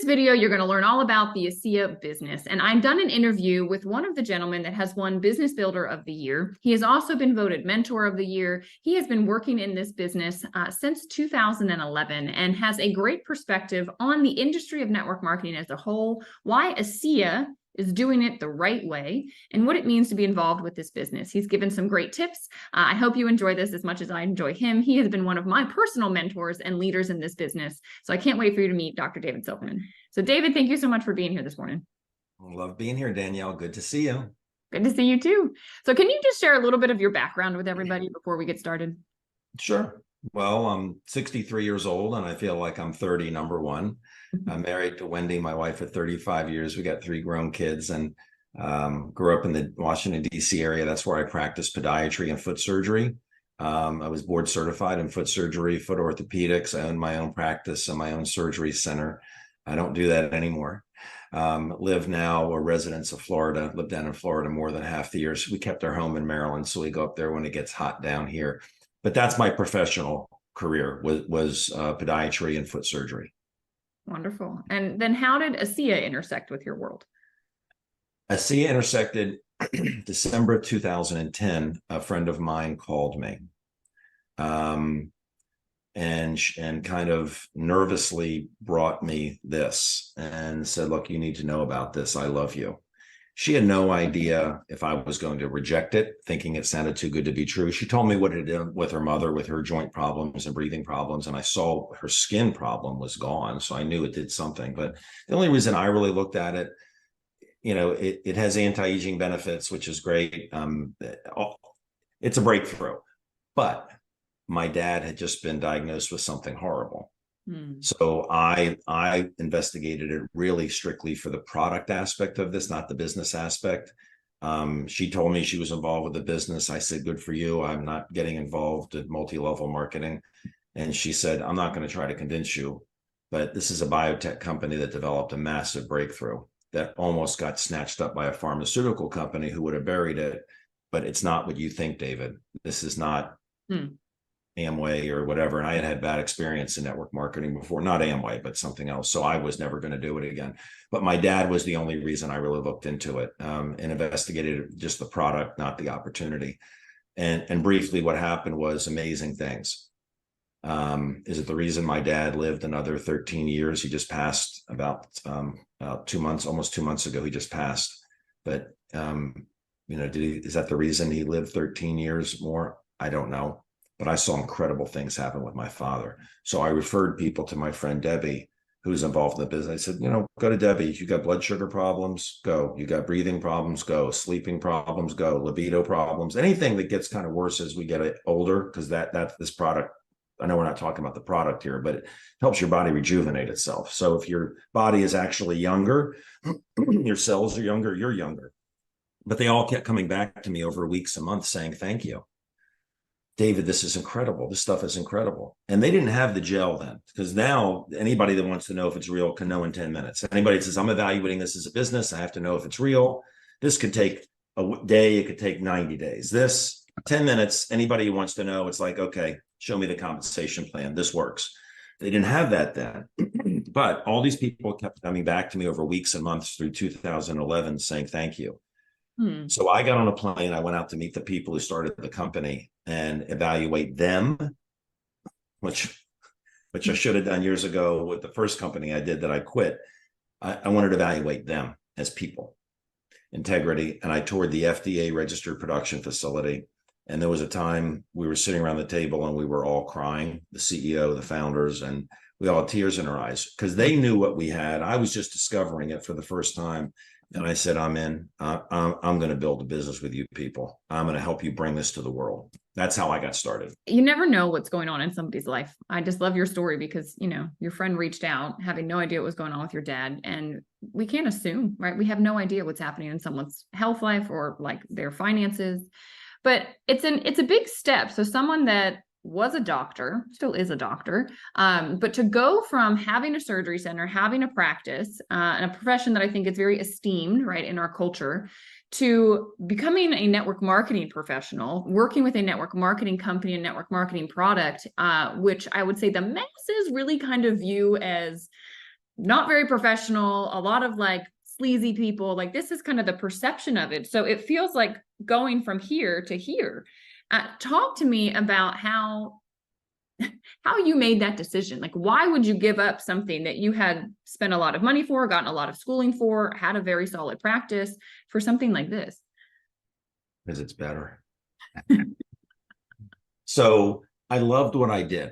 this video, you're going to learn all about the ASEA business. And I've done an interview with one of the gentlemen that has won Business Builder of the Year. He has also been voted Mentor of the Year. He has been working in this business since 2011 and has a great perspective on the industry of network marketing as a whole, why ASEA is doing it the right way, and what it means to be involved with this business. He's given some great tips. I hope you enjoy this as much as I enjoy him. He has been one of my personal mentors and leaders in this business. So I can't wait for you to meet Dr. David Silverman. So David, thank you so much for being here this morning. I love being here, Danielle. Good to see you. Good to see you too. So can you just share a little bit of your background with everybody before we get started? Sure. Well, I'm 63 years old and I feel like I'm 30, number one. I'm married to Wendy, my wife, for 35 years. We got 3 grown kids and grew up in the Washington, D.C. area. That's where I practiced podiatry and foot surgery. I was board certified in foot surgery, foot orthopedics. I own my own practice and my own surgery center. I don't do that anymore. Live now, we're residents of Florida, lived down in Florida more than half the years. We kept our home in Maryland, so we go up there when it gets hot down here. But that's my professional career was podiatry and foot surgery. Wonderful. And then how did ASEA intersect with your world? ASEA intersected December of 2010. A friend of mine called me and kind of nervously brought me this and said, look, you need to know about this. I love you. She had no idea if I was going to reject it, thinking it sounded too good to be true. She told me what it did with her mother, with her joint problems and breathing problems. And I saw her skin problem was gone. So I knew it did something. But the only reason I really looked at it, you know, it has anti-aging benefits, which is great. It's a breakthrough. But my dad had just been diagnosed with something horrible. So I investigated it really strictly for the product aspect of this, not the business aspect. She told me she was involved with the business. I said, good for you. I'm not getting involved in multi-level marketing. And she said, I'm not going to try to convince you, but this is a biotech company that developed a massive breakthrough that almost got snatched up by a pharmaceutical company who would have buried it. But it's not what you think, David. This is not Amway or whatever. And I had bad experience in network marketing before, not Amway, but something else. So I was never going to do it again. But my dad was the only reason I really looked into it and investigated just the product, not the opportunity. And briefly, what happened was amazing things. Is it the reason my dad lived another 13 years? He just passed about 2 months, almost 2 months ago, he just passed. But, you know, is that the reason he lived 13 years more? I don't know. But I saw incredible things happen with my father. So I referred people to my friend Debbie, who's involved in the business. I said, you know, go to Debbie. You got blood sugar problems, go. You got breathing problems, go. Sleeping problems, go. Libido problems, anything that gets kind of worse as we get older, because that's this product. I know we're not talking about the product here, but it helps your body rejuvenate itself. So if your body is actually younger, your cells are younger, you're younger. But they all kept coming back to me over weeks and months saying, thank you, David, this is incredible. This stuff is incredible. And they didn't have the gel then, because now anybody that wants to know if it's real can know in 10 minutes. Anybody that says, I'm evaluating this as a business, I have to know if it's real. This could take a day. It could take 90 days. This 10 minutes, anybody who wants to know, it's like, okay, show me the compensation plan. This works. They didn't have that then. But all these people kept coming back to me over weeks and months through 2011 saying, thank you. So I got on a plane. I went out to meet the people who started the company and evaluate them, which I should have done years ago with the first company I did that I quit. I wanted to evaluate them as people, integrity. And I toured the FDA registered production facility. And there was a time we were sitting around the table and we were all crying, the CEO, the founders, and we all had tears in our eyes because they knew what we had. I was just discovering it for the first time. And I said, I'm in. I'm going to build a business with you people. I'm going to help you bring this to the world. That's how I got started. You never know what's going on in somebody's life. I just love your story because, you know, your friend reached out having no idea what was going on with your dad. And we can't assume, right? We have no idea what's happening in someone's health life or like their finances. But it's a big step. So someone that was a doctor, still is a doctor, but to go from having a surgery center, having a practice, and a profession that I think is very esteemed, right, in our culture, to becoming a network marketing professional, working with a network marketing company and network marketing product, which I would say the masses really kind of view as not very professional, a lot of like sleazy people. Like this is kind of the perception of it. So it feels like going from here to here. Talk to me about how you made that decision. Like, why would you give up something that you had spent a lot of money for, gotten a lot of schooling for, had a very solid practice for something like this? Because it's better. So I loved what I did.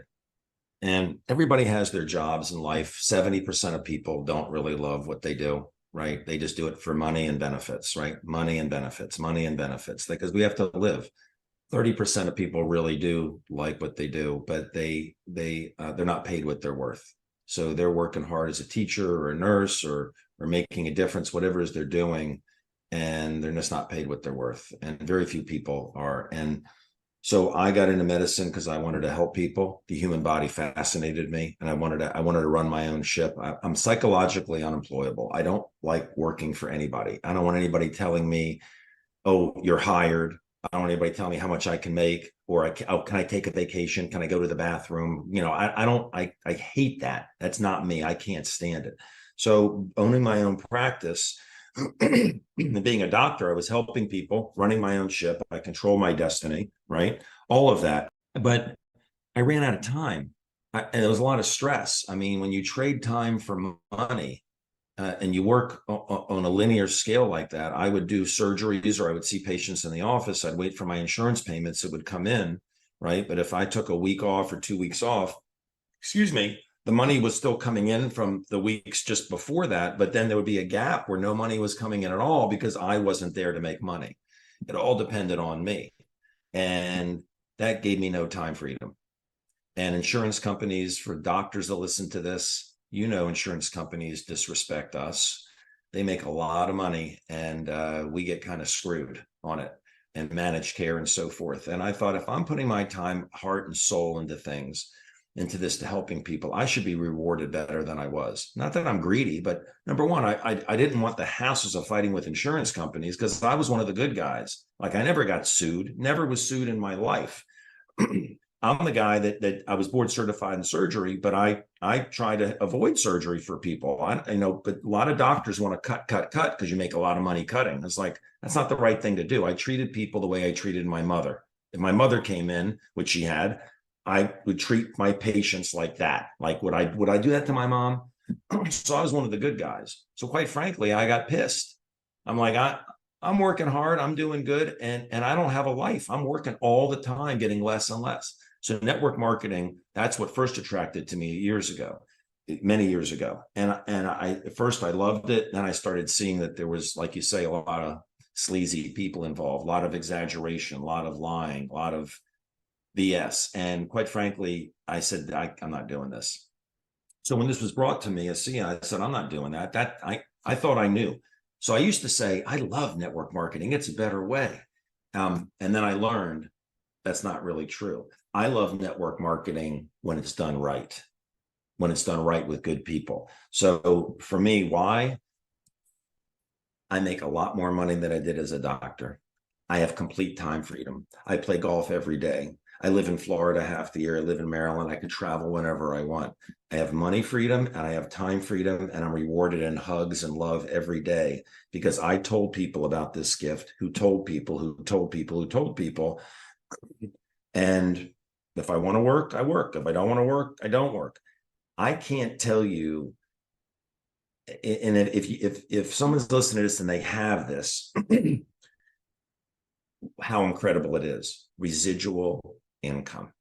And everybody has their jobs in life. 70% of people don't really love what they do, right? They just do it for money and benefits, right? Money and benefits, money and benefits, because we have to live. 30% of people really do like what they do, but they're not paid what they're worth. So they're working hard as a teacher or a nurse or making a difference, whatever it is they're doing, and they're just not paid what they're worth. And very few people are. And so I got into medicine because I wanted to help people. The human body fascinated me, and I wanted to run my own ship. I'm psychologically unemployable. I don't like working for anybody. I don't want anybody telling me, "Oh, you're hired." I don't want anybody telling me how much I can make, or can I take a vacation? Can I go to the bathroom? I hate that. That's not me. I can't stand it. So owning my own practice, being a doctor, I was helping people, running my own ship. I control my destiny, right? All of that. But I ran out of time. And there was a lot of stress. I mean, when you trade time for money, and you work on a linear scale like that, I would do surgeries or I would see patients in the office. I'd wait for my insurance payments that would come in, right? But if I took a week off or 2 weeks off, excuse me, the money was still coming in from the weeks just before that, but then there would be a gap where no money was coming in at all because I wasn't there to make money. It all depended on me. And that gave me no time freedom. And insurance companies, for doctors that listen to this, insurance companies disrespect us. They make a lot of money, and we get kind of screwed on it, and managed care and so forth. And I thought, if I'm putting my time, heart, and soul into this to helping people, I should be rewarded better than I was. Not that I'm greedy, but number one, I didn't want the hassles of fighting with insurance companies because I was one of the good guys. Like, I never got sued, never was sued in my life. I'm the guy that I was board certified in surgery, but I try to avoid surgery for people. But a lot of doctors want to cut because you make a lot of money cutting. It's like, that's not the right thing to do. I treated people the way I treated my mother. If my mother came in, which she had, I would treat my patients like that. Like, would I do that to my mom? So I was one of the good guys. So quite frankly, I got pissed. I'm like, I'm working hard. I'm doing good. And I don't have a life. I'm working all the time, getting less and less. So network marketing, that's what first attracted to me many years ago. And at first I loved it. Then I started seeing that there was, like you say, a lot of sleazy people involved, a lot of exaggeration, a lot of lying, a lot of BS. And quite frankly, I said, I'm not doing this. So when this was brought to me, ASEA, I said, I'm not doing that. I thought I knew. So I used to say, I love network marketing. It's a better way. And then I learned that's not really true. I love network marketing when it's done right, with good people. So for me, why? I make a lot more money than I did as a doctor. I have complete time freedom. I play golf every day. I live in Florida half the year. I live in Maryland. I can travel whenever I want. I have money freedom and I have time freedom, and I'm rewarded in hugs and love every day because I told people about this gift, who told people, who told people, who told people. And if I want to work, I work. If I don't want to work, I don't work. I can't tell you. And if someone's listening to this and they have this, how incredible it is. Residual income,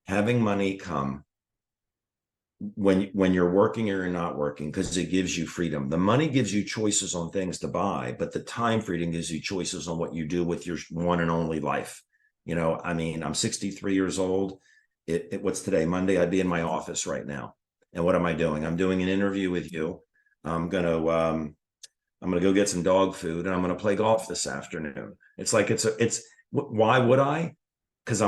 having money come when you're working or you're not working, because it gives you freedom. The money gives you choices on things to buy, but the time freedom gives you choices on what you do with your one and only life. I mean, I'm 63 years old. What's today? Monday. I'd be in my office right now. And what am I doing? I'm doing an interview with you. I'm gonna go get some dog food, and I'm gonna play golf this afternoon. It's like why would I? Because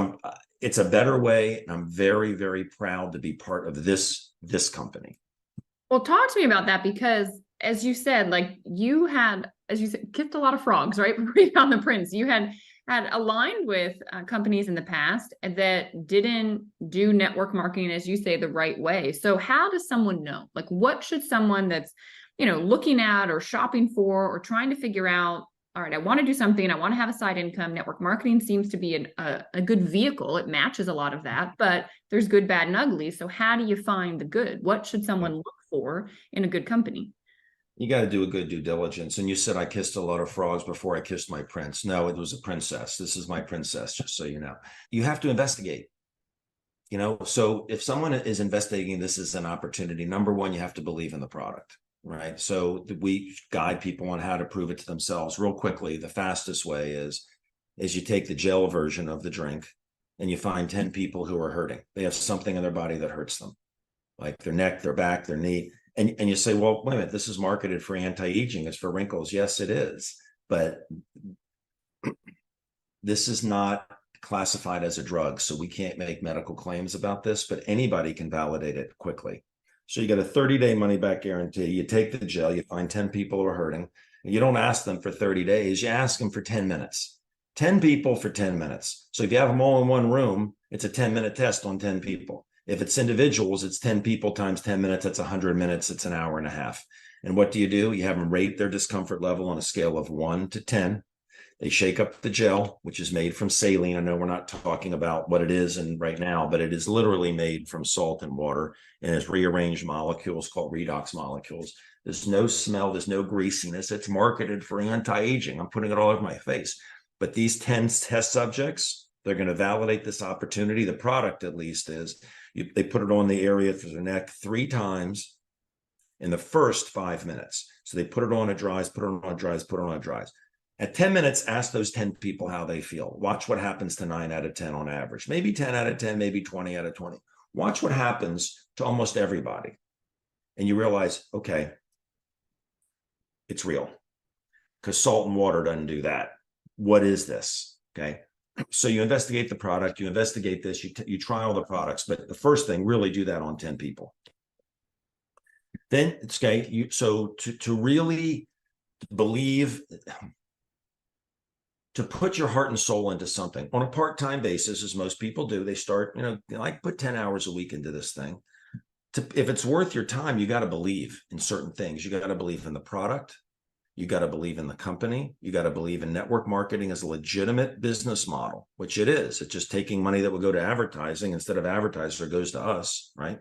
it's a better way, and I'm very, very proud to be part of this company. Well, talk to me about that, because as you said, like, you had, as you said, kicked a lot of frogs, right? Before you found the prince. You had had aligned with companies in the past that didn't do network marketing, as you say, the right way. So how does someone know? Like, what should someone that's, looking at or shopping for or trying to figure out, all right, I want to do something, I want to have a side income. Network marketing seems to be a good vehicle. It matches a lot of that, but there's good, bad, and ugly. So how do you find the good? What should someone look for in a good company? You got to do a good due diligence. And you said I kissed a lot of frogs before I kissed my prince. No, it was a princess. This is my princess, just so you know. You have to investigate. So if someone is investigating this as an opportunity, number one, you have to believe in the product, right? So we guide people on how to prove it to themselves real quickly. The fastest way is you take the gel version of the drink and you find 10 people who are hurting. They have something in their body that hurts them, like their neck, their back, their knee. And you say, well, wait a minute, this is marketed for anti-aging. It's for wrinkles. Yes, it is. But this is not classified as a drug. So we can't make medical claims about this, but anybody can validate it quickly. So you get a 30-day money back guarantee. You take the gel, you find 10 people who are hurting. You don't ask them for 30 days. You ask them for 10 minutes. 10 people for 10 minutes. So if you have them all in one room, it's a 10-minute test on 10 people. If it's individuals, it's 10 people times 10 minutes. That's 100 minutes. It's an hour and a half. And what do? You have them rate their discomfort level on a scale of 1 to 10. They shake up the gel, which is made from saline. I know we're not talking about what it is and right now, but it is literally made from salt and water and it's rearranged molecules called redox molecules. There's no smell. There's no greasiness. It's marketed for anti-aging. I'm putting it all over my face. But these 10 test subjects, they're going to validate this opportunity. The product, at least, is they put it on the area for the neck 3 times in the first 5 minutes. So they put it on, it dries, put it on, it dries, put it on, it dries. At 10 minutes, ask those 10 people how they feel. Watch what happens to 9 out of 10 on average. Maybe 10 out of 10, maybe 20 out of 20. Watch what happens to almost everybody. And you realize, okay, it's real. Because salt and water doesn't do that. What is this? Okay. So you investigate the product, you investigate this, you try all the products, but the first thing, really do that on 10 people. Then it's okay. So to really believe, to put your heart and soul into something on a part-time basis, as most people do, they start, like put 10 hours a week into this thing. If it's worth your time, you got to believe in certain things. You got to believe in the product. You got to believe in the company. You got to believe in network marketing as a legitimate business model, which it is. It's just taking money that would go to advertising instead of advertiser goes to us, right?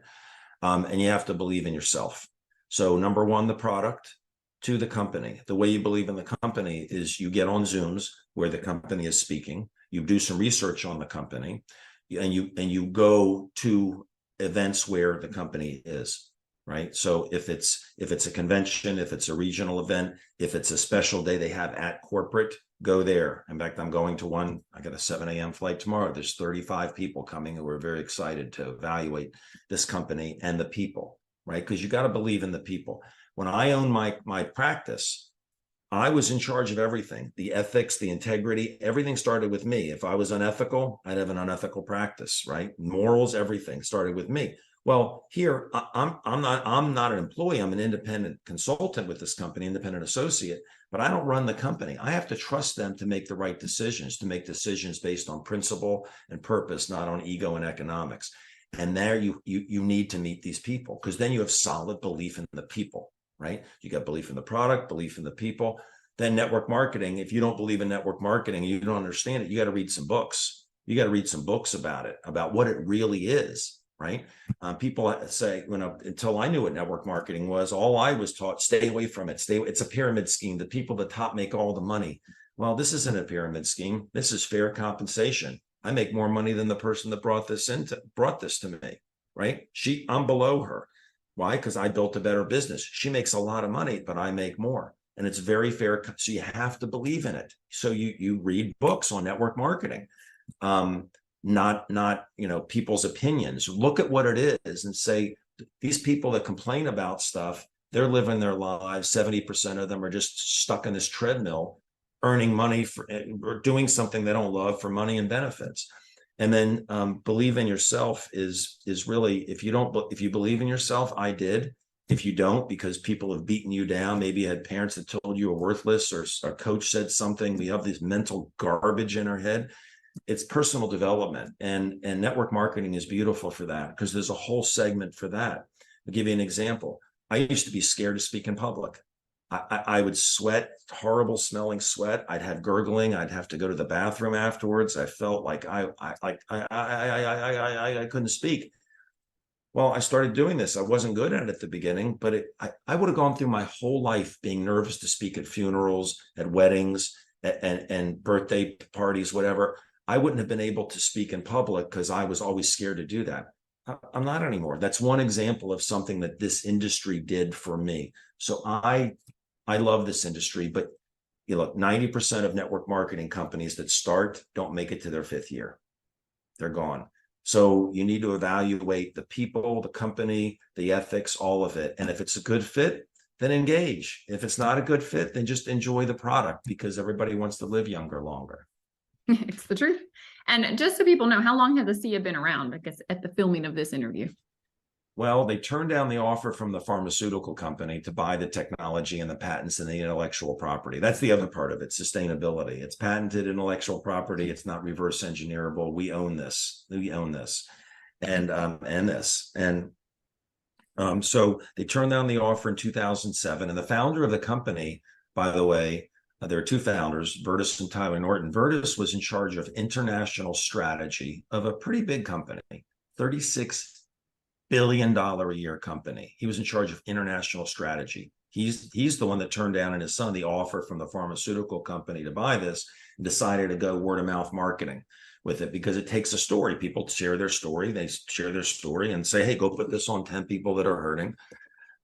And you have to believe in yourself. So number one, the product. 2, the company. The way you believe in the company is you get on Zooms where the company is speaking. You do some research on the company, and you go to events where the company is. Right. So if it's a convention, if it's a regional event, if it's a special day they have at corporate, go there. In fact, I'm going to one. I got a 7 a.m. flight tomorrow. There's 35 people coming who are very excited to evaluate this company and the people. Right. Because you got to believe in the people. When I owned my practice, I was in charge of everything. The ethics, the integrity, everything started with me. If I was unethical, I'd have an unethical practice. Right. Morals, everything started with me. Well, here I'm not an employee. I'm an independent consultant with this company, independent associate, but I don't run the company. I have to trust them to make the right decisions, to make decisions based on principle and purpose, not on ego and economics. And there you need to meet these people, because then you have solid belief in the people, right? You got belief in the product, belief in the people. Then network marketing. If you don't believe in network marketing and you don't understand it, you got to read some books. You got to read some books about it, about what it really is. Right. People say, until I knew what network marketing was, all I was taught, stay away from it. It's a pyramid scheme. The people at the top make all the money. Well, this isn't a pyramid scheme. This is fair compensation. I make more money than the person that brought this to me. Right. I'm below her. Why? Because I built a better business. She makes a lot of money, but I make more. And it's very fair. So you have to believe in it. So you read books on network marketing. Not people's opinions. Look at what it is and say, these people that complain about stuff, they're living their lives. 70% of them are just stuck in this treadmill, earning money or doing something they don't love for money and benefits. And then believe in yourself is really, if you believe in yourself, I did, If you don't, because people have beaten you down, maybe you had parents that told you were worthless, or a coach said something, we have this mental garbage in our head. It's personal development, and network marketing is beautiful for that, because there's a whole segment for that. I'll give you an example. I used to be scared to speak in public. I would sweat, horrible smelling sweat. I'd have gurgling. I'd have to go to the bathroom afterwards. I felt like I couldn't speak. Well, I started doing this. I wasn't good at it at the beginning, but I would have gone through my whole life being nervous to speak at funerals, at weddings, and birthday parties, whatever. I wouldn't have been able to speak in public because I was always scared to do that. I'm not anymore. That's one example of something that this industry did for me. So I love this industry, but you look, 90% of network marketing companies that start don't make it to their 5th year. They're gone. So you need to evaluate the people, the company, the ethics, all of it. And if it's a good fit, then engage. If it's not a good fit, then just enjoy the product, because everybody wants to live younger, longer. It's the truth. And just so people know, how long has ASEA been around, I guess, at the filming of this interview? Well, they turned down the offer from the pharmaceutical company to buy the technology and the patents and the intellectual property. That's the other part of it, sustainability. It's patented intellectual property. It's not reverse engineerable. We own this. We own this, and this. And so they turned down the offer in 2007. And the founder of the company, by the way, there are 2 founders, Vertus and Tyler Norton. Vertus was in charge of international strategy of a pretty big company, $36 billion a year company. He was in charge of international strategy. He's the one that turned down, and his son, the offer from the pharmaceutical company to buy this, and decided to go word of mouth marketing with it, because it takes a story. People share their story. They share their story and say, hey, go put this on 10 people that are hurting.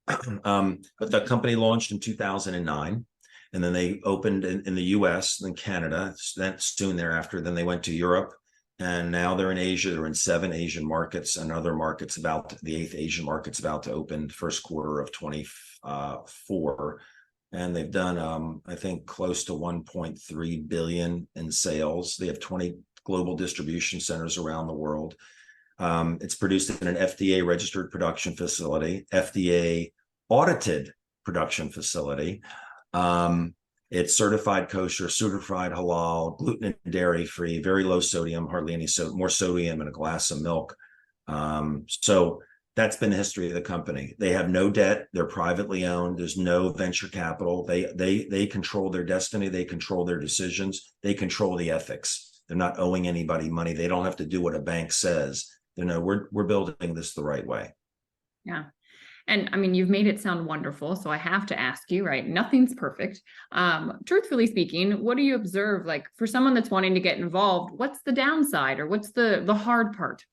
But the company launched in 2009. And then they opened in the US, then Canada, then soon thereafter. Then they went to Europe, and now they're in Asia. They're in 7 Asian markets, and other markets, about the 8th Asian market's about to open first quarter of 24. And they've done, I think, close to 1.3 billion in sales. They have 20 global distribution centers around the world. It's produced in an FDA registered production facility, FDA audited production facility. It's certified kosher, certified halal, gluten and dairy free, very low sodium, hardly any more sodium in a glass of milk. So that's been the history of the company. They have no debt. They're privately owned. There's no venture capital. They control their destiny. They control their decisions. They control the ethics. They're not owing anybody money. They don't have to do what a bank says. You know, we're building this the right way. Yeah. And I mean, you've made it sound wonderful. So I have to ask you, right? Nothing's perfect. Truthfully speaking, what do you observe? Like, for someone that's wanting to get involved, what's the downside, or what's the hard part?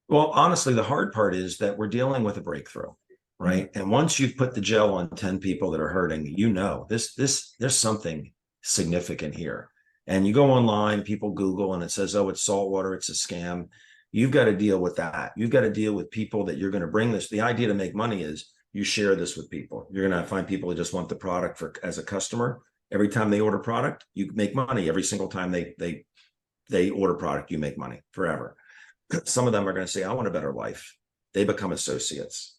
Well, honestly, the hard part is that we're dealing with a breakthrough, right? And once you've put the gel on 10 people that are hurting, you know, there's something significant here. And you go online, people Google, and it says, oh, it's salt water, it's a scam. You've got to deal with that. You've got to deal with people that you're going to bring this. The idea to make money is you share this with people. You're going to find people who just want the product as a customer. Every time they order product, you make money. Every single time they order product, you make money forever. Some of them are going to say, I want a better life. They become associates.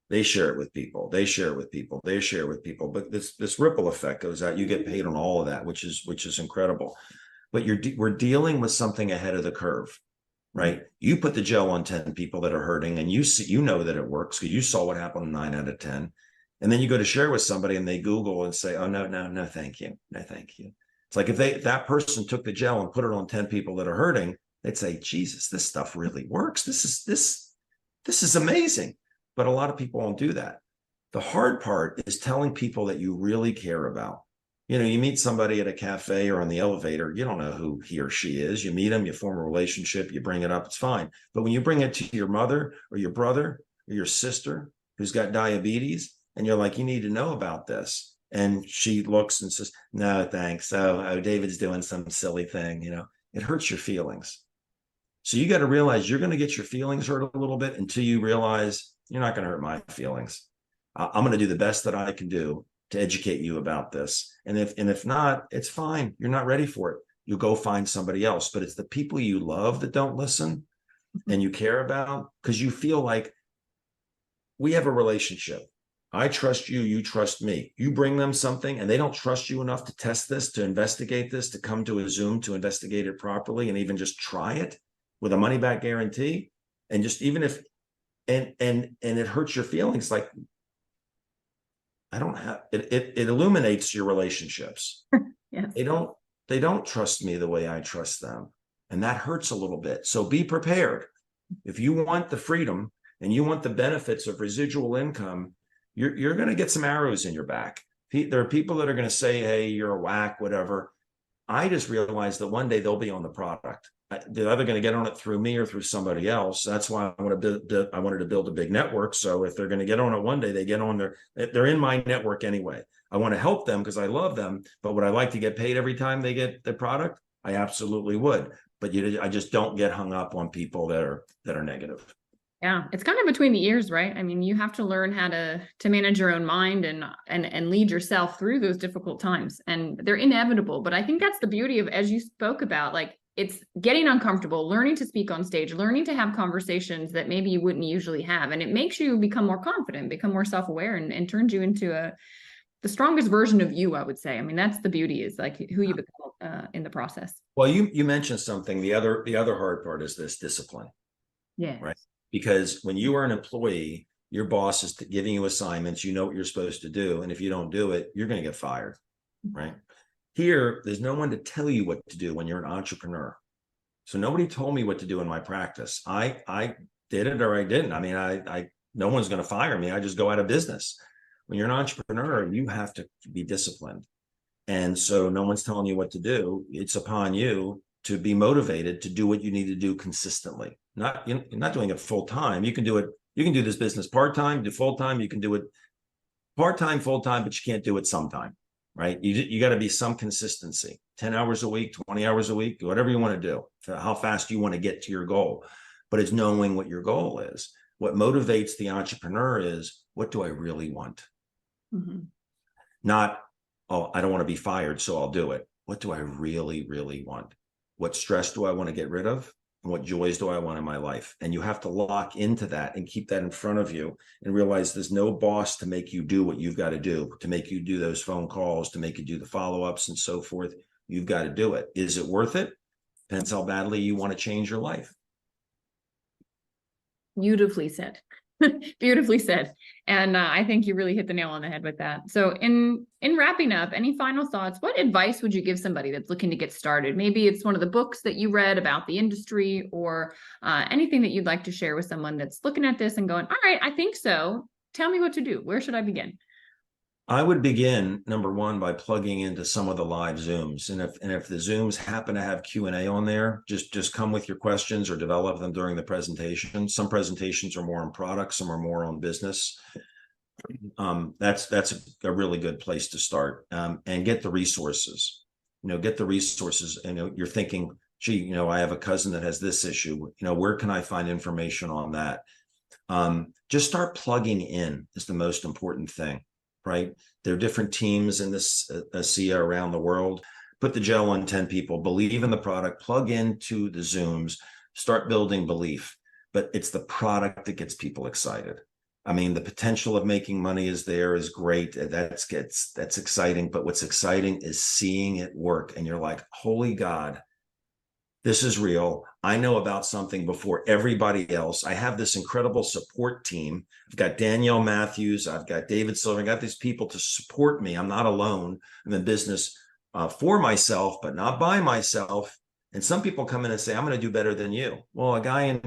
They share it with people. They share it with people. They share it with people. But this ripple effect goes out. You get paid on all of that, which is incredible. But we're dealing with something ahead of the curve. Right? You put the gel on 10 people that are hurting, and you know that it works because you saw what happened in 9 out of 10. And then you go to share with somebody and they Google and say, oh, no, thank you. No, thank you. It's like if that person took the gel and put it on 10 people that are hurting, they'd say, Jesus, this stuff really works. This is amazing. But a lot of people won't do that. The hard part is telling people that you really care about. You know, you meet somebody at a cafe or on the elevator, you don't know who he or she is. You meet them, you form a relationship, you bring it up, it's fine. But when you bring it to your mother or your brother or your sister who's got diabetes, and you're like, you need to know about this. And she looks and says, no, thanks. Oh, David's doing some silly thing. You know, it hurts your feelings. So you got to realize you're going to get your feelings hurt a little bit until you realize you're not going to hurt my feelings. I'm going to do the best that I can do to educate you about this. And if not, it's fine. You're not ready for it. You'll go find somebody else. But it's the people you love that don't listen and you care about, because you feel like we have a relationship. I trust you, you trust me. You bring them something and they don't trust you enough to test this, to investigate this, to come to a Zoom, to investigate it properly, and even just try it with a money back guarantee. And just even if, and it hurts your feelings, like, I don't have it illuminates your relationships. Yes. They don't trust me the way I trust them. And that hurts a little bit. So be prepared. If you want the freedom and you want the benefits of residual income, you're going to get some arrows in your back. There are people that are going to say, hey, you're a whack, whatever. I just realized that one day they'll be on the product. They're either going to get on it through me or through somebody else. That's why I wanted to build a big network. So if they're going to get on it one day, they get on they're in my network anyway. I want to help them because I love them. But would I like to get paid every time they get the product? I absolutely would. But I just don't get hung up on people that are negative. Yeah, it's kind of between the ears, right? I mean, you have to learn how to manage your own mind and lead yourself through those difficult times. And they're inevitable. But I think that's the beauty of, as you spoke about, like, it's getting uncomfortable, learning to speak on stage, learning to have conversations that maybe you wouldn't usually have. And it makes you become more confident, become more self-aware, and turns you into the strongest version of you, I would say. I mean, that's the beauty, is like who you become in the process. Well, you mentioned something. The other hard part is this discipline. Yeah. Right. Because when you are an employee, your boss is giving you assignments, you know what you're supposed to do. And if you don't do it, you're going to get fired. Right. Here, there's no one to tell you what to do when you're an entrepreneur. So nobody told me what to do in my practice. I did it or I didn't. I mean, no one's going to fire me. I just go out of business. When you're an entrepreneur, you have to be disciplined. And so no one's telling you what to do. It's upon you to be motivated to do what you need to do consistently. You're not doing it full time. You can do it. You can do this business part-time, do full-time. You can do it part-time, full-time, but you can't do it sometime, right? You got to be some consistency, 10 hours a week, 20 hours a week, whatever you want to do, how fast you want to get to your goal. But it's knowing what your goal is. What motivates the entrepreneur is, what do I really want? Mm-hmm. Not, oh, I don't want to be fired, so I'll do it. What do I really, really want? What stress do I want to get rid of? And what joys do I want in my life? And you have to lock into that and keep that in front of you and realize there's no boss to make you do what you've got to do, to make you do those phone calls, to make you do the follow-ups and so forth. You've got to do it. Is it worth it? Depends how badly you want to change your life. Beautifully said. Beautifully said. And I think you really hit the nail on the head with that. So in wrapping up, any final thoughts? What advice would you give somebody that's looking to get started? Maybe it's one of the books that you read about the industry, or anything that you'd like to share with someone that's looking at this and going, all right, I think so. Tell me what to do. Where should I begin? I would begin, number one, by plugging into some of the live Zooms. And if the Zooms happen to have Q&A on there, just come with your questions or develop them during the presentation. Some presentations are more on products, some are more on business. That's a really good place to start. And get the resources. Get the resources. And you're thinking, gee, I have a cousin that has this issue. Where can I find information on that? Just start plugging in is the most important thing. Right? There are different teams in this ASEA around the world. Put the gel on 10 people, believe in the product, plug into the Zooms, start building belief. But it's the product that gets people excited. I mean, the potential of making money is great. That's exciting. But what's exciting is seeing it work. And you're like, holy God, this is real. I know about something before everybody else. I have this incredible support team. I've got Danielle Mathews. I've got David Silverman. I got these people to support me. I'm not alone. I'm in business for myself, but not by myself. And some people come in and say, I'm going to do better than you. Well, a guy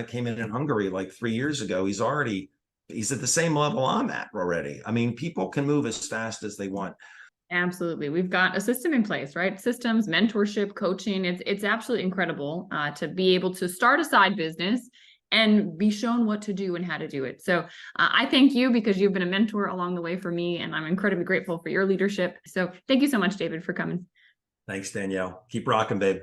came in Hungary like 3 years ago. He's at the same level I'm at already. I mean, people can move as fast as they want. Absolutely. We've got a system in place, right? Systems, mentorship, coaching. It's absolutely incredible to be able to start a side business and be shown what to do and how to do it. So I thank you, because you've been a mentor along the way for me, and I'm incredibly grateful for your leadership. So thank you so much, David, for coming. Thanks, Danielle. Keep rocking, babe.